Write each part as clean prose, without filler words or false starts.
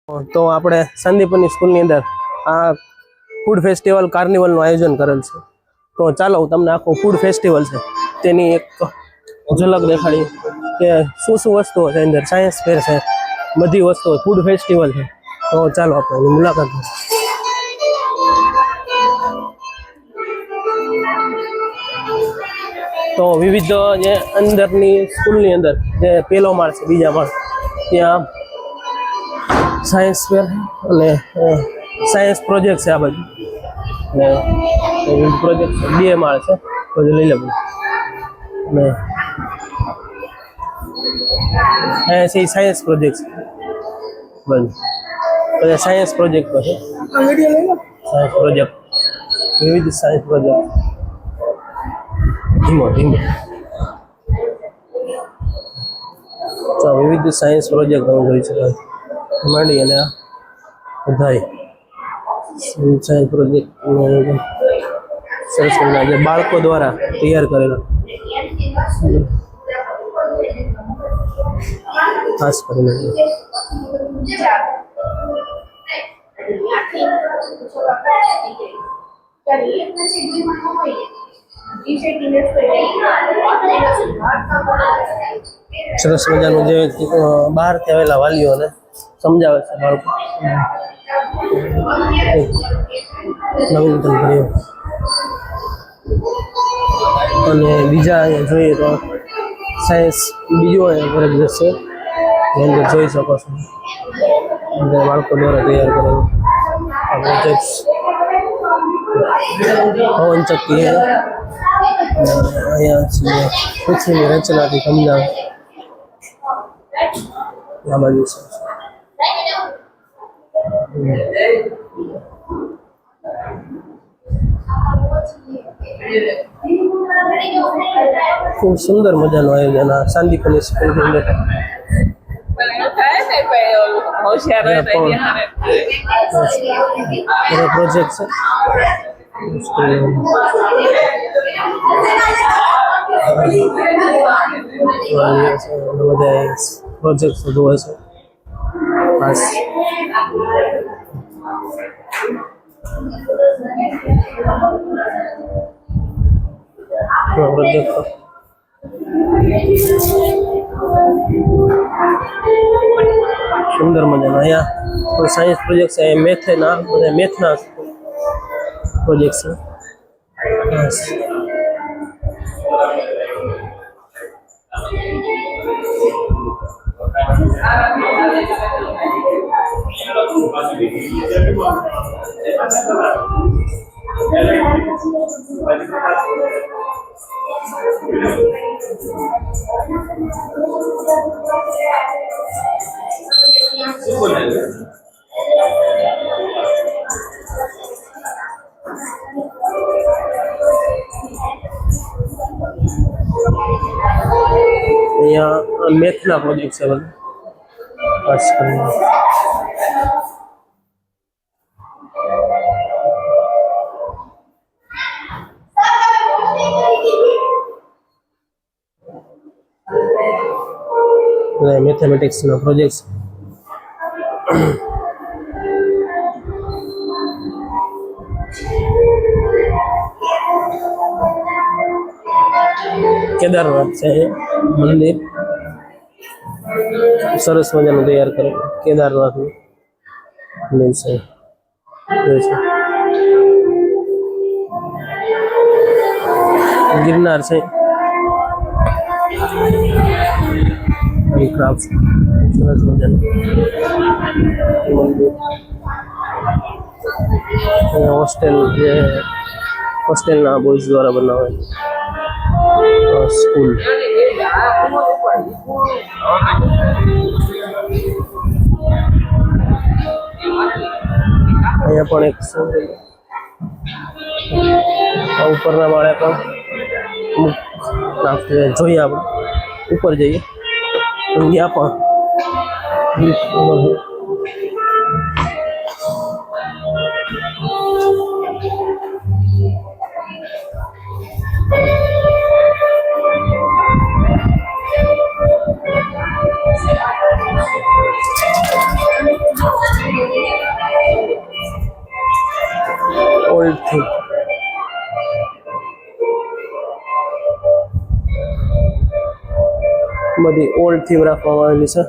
તો આપણે સંદીપની સ્કૂલની અંદર આ ફૂડ ફેસ્ટિવલ કાર્નિવલનું આયોજન કરેલ છે. તો ચાલો હું તમને આખું ફૂડ ફેસ્ટિવલ છે તેની એક ઝલક દેખાડી કે શું શું વસ્તુઓ છે અંદર. સાયન્સ ફેર છે, બધી વસ્તુઓ ફૂડ ફેસ્ટિવલ છે. તો ચાલો આપણે એની મુલાકાત લઈએ. તો વિવિધ જે અંદરની સ્કૂલની અંદર જે પહેલો માળ છે, બીજા માળ, ત્યાં સાયન્સ ફેર અને સાયન્સ પ્રોજેક્ટ છે. આ બાજુ અને પ્રોજેક્ટ છે, બે માળ છે, બધું લઈ લે બધું. અને અહીંયા સાયન્સ પ્રોજેક્ટ છે બધું, બધા સાયન્સ પ્રોજેક્ટો છે. સાયન્સ પ્રોજેક્ટ, વિવિધ સાયન્સ પ્રોજેક્ટ. ધીમો ધીમો તો વિવિધ સાયન્સ પ્રોજેક્ટ તમે જોઈ શકાય માંડી અને વધારે સાયન્સ પ્રોજેક્ટ સરસ જે બાળકો દ્વારા તૈયાર કરેલા, ખાસ કરીને સરસ મજાનું જે બહારથી આવેલા વાલીઓને સમજાવે છે બાળકો. નવીનતમ પ્રયોગ. અને બીજા અહીંયા જોઈએ તો સાયન્સ બીજો અહીંયા પ્રોજેક્ટ છે, એની અંદર જોઈ શકો છો બાળકો દ્વારા તૈયાર કરેલું આ પ્રોજેક્ટ. પવન ચક્કી અહીંયા પૃથ્વીની રચનાથી સમજાવે. આ બાજુ છે ખૂબ સુંદર મજાનું આયોજન આ શાંતિપની સ્કૂલની અંદર. પ્રોજેક્ટ છે બધા પ્રોજેક્ટ બધું હોય છે ખાસ. પ્રોજેક્ટ સુંદર મજાનો. અહીંયા સાયન્સ પ્રોજેક્ટ છે, મેથના બધા મેથના પ્રોજેક્ટ છે. અહીંયા મેથના પ્રોજેક્ટ છે બધા ખાસ કરીને. મેથેમેટિક્સના પ્રોજેક્ટ કેદારનાથ છે મંદિર, સરસ મજાનું તૈયાર કરે કેદારનાથનું મંદિર છે. ગિરનાર છે, ક્રાફ્ટ સરસ મજાનું મંદિર. હોસ્ટેલ જે હોસ્ટેલના બોયઝ દ્વારા બનાવે સ્કૂલ. અહીંયા પણ એક ઉપરના માળે પણ અમુક જોઈએ આપણે ઉપર જઈએ ત્યાં પણ બધી ઓલ્ડ થીમ રાખવામાં આવેલી છે,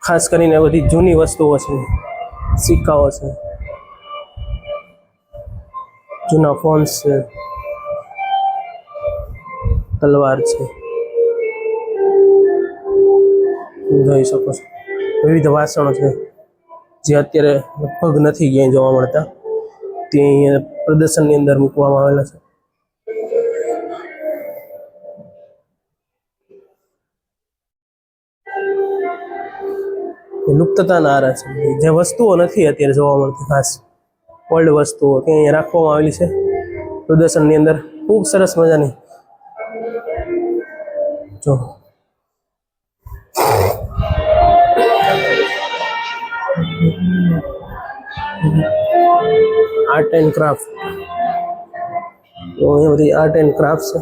ખાસ કરીને બધી જૂની વસ્તુઓ છે, સિક્કાઓ છે, જૂના ફોન્સ છે, તલવાર છે, જોઈ શકો છો. વિવિધ વાસણો છે જે અત્યારે લગભગ નથી ક્યાંય જોવા મળતા, તે અહીંયા પ્રદર્શનની અંદર મૂકવામાં આવેલા છે. લુપ્તતાના આરા છે, જે વસ્તુઓ નથી અત્યારે જોવા મળતી, ખાસ ઓલ્ડ વસ્તુઓ તે અહીંયા રાખવામાં આવેલી છે પ્રદર્શનની અંદર. ખૂબ સરસ મજાની જો આર્ટ એન્ડ ક્રાફ્ટ, તો એ બધી આર્ટ એન્ડ ક્રાફ્ટ છે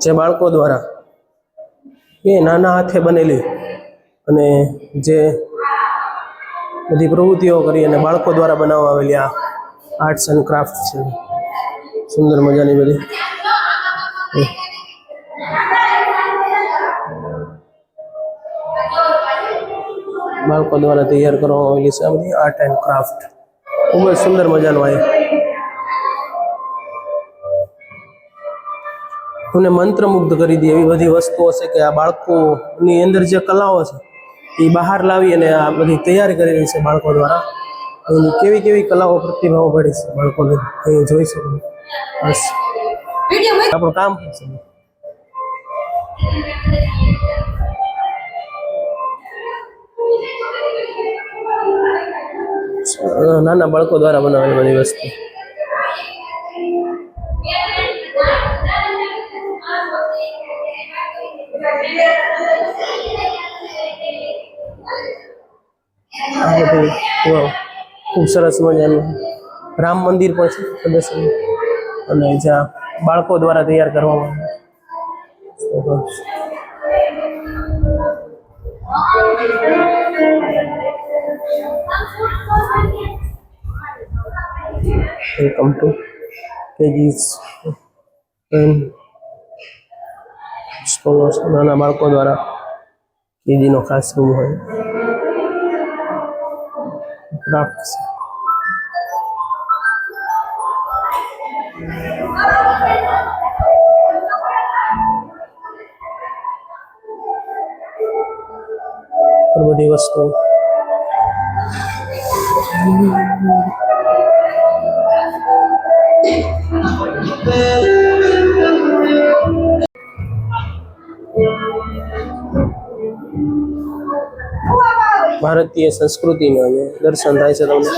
જે બાળકો દ્વારા એ નાના હાથે બનેલી અને જે બધી પ્રવૃત્તિઓ કરી અને બાળકો દ્વારા બનાવવામાં આવેલી આ આર્ટ્સ એન્ડ ક્રાફ્ટ છે. સુંદર મજાની બધી બાળકો દ્વારા તૈયાર કરવામાં આવેલી છે આ બધી આર્ટ એન્ડ ક્રાફ્ટ. ખૂબ જ સુંદર મજાનું આ તમને મંત્રમુગ્ધ કરી દે એવી બધી વસ્તુઓ છે કે આ બાળકોની અંદર જે કલાઓ છે એ બહાર લાવી અને આ બધી તૈયારી કરી રહી છે બાળકો દ્વારા. એની કેવી કેવી કલાઓ પ્રતિભાઓ પડી છે બાળકોને એ જોઈ શકો. બસ આપણું કામ છે. નાના બાળકો દ્વારા બનાવેલી બધી વસ્તુ. આ બધું ખૂબ સરસ મજાનું રામ મંદિર પણ છે પ્રદર્શન, અને જ્યાં બાળકો દ્વારા તૈયાર કરવામાં વેલકમ ટુ કેજીસ સ્કૂલો. નાના બાળકો દ્વારા કેજીનો ખાસ રૂમ હોય, ક્રાફ્ટ બધી વસ્તુ. ભારતીય સંસ્કૃતિનો દર્શન થાય છે તમને.